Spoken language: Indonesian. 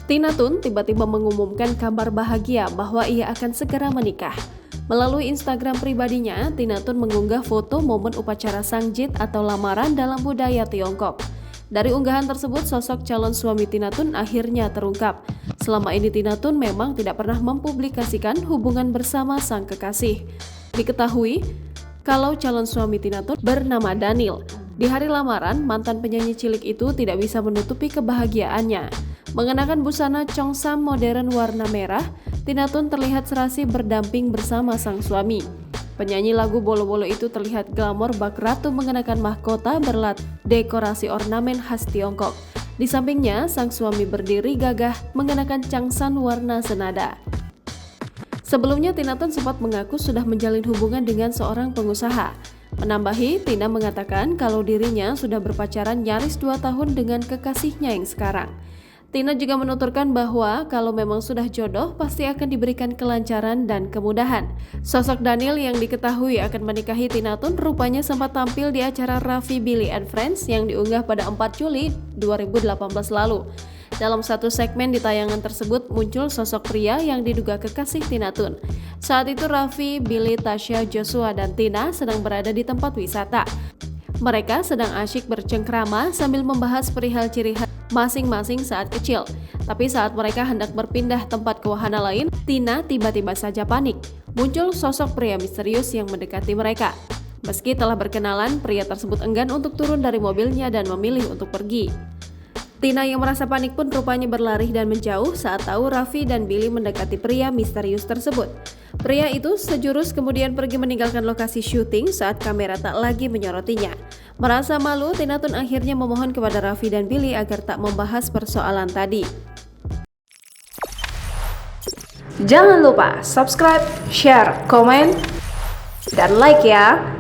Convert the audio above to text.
Tina Toon tiba-tiba mengumumkan kabar bahagia bahwa ia akan segera menikah. Melalui Instagram pribadinya, Tina Toon mengunggah foto momen upacara Sangjit atau lamaran dalam budaya Tiongkok. Dari unggahan tersebut, sosok calon suami Tina Toon akhirnya terungkap. Selama ini Tina Toon memang tidak pernah mempublikasikan hubungan bersama sang kekasih. Diketahui kalau calon suami Tina Toon bernama Daniel. Di hari lamaran, mantan penyanyi cilik itu tidak bisa menutupi kebahagiaannya. Mengenakan busana Cheongsam modern warna merah, Tina Toon terlihat serasi berdamping bersama sang suami. Penyanyi lagu Bolo-Bolo itu terlihat glamor bak ratu mengenakan mahkota berlat dekorasi ornamen khas Tiongkok. Di sampingnya, sang suami berdiri gagah mengenakan cangsan warna senada. Sebelumnya, Tina Toon sempat mengaku sudah menjalin hubungan dengan seorang pengusaha. Menambahi, Tina mengatakan kalau dirinya sudah berpacaran nyaris 2 tahun dengan kekasihnya yang sekarang. Tina juga menuturkan bahwa kalau memang sudah jodoh, pasti akan diberikan kelancaran dan kemudahan. Sosok Daniel yang diketahui akan menikahi Tina Toon rupanya sempat tampil di acara Raffi, Billy and Friends yang diunggah pada 4 Juli 2018 lalu. Dalam satu segmen di tayangan tersebut muncul sosok pria yang diduga kekasih Tina Toon. Saat itu Raffi, Billy, Tasya, Joshua, dan Tina sedang berada di tempat wisata. Mereka sedang asyik bercengkrama sambil membahas perihal ciri khas masing-masing saat kecil. Tapi saat mereka hendak berpindah tempat ke wahana lain, Tina tiba-tiba saja panik. Muncul sosok pria misterius yang mendekati mereka. Meski telah berkenalan, pria tersebut enggan untuk turun dari mobilnya dan memilih untuk pergi. Tina yang merasa panik pun rupanya berlari dan menjauh saat tahu Raffi dan Billy mendekati pria misterius tersebut. Pria itu sejurus kemudian pergi meninggalkan lokasi syuting saat kamera tak lagi menyorotinya. Merasa malu, Tina Toon akhirnya memohon kepada Raffi dan Billy agar tak membahas persoalan tadi. Jangan lupa subscribe, share, komen, dan like ya!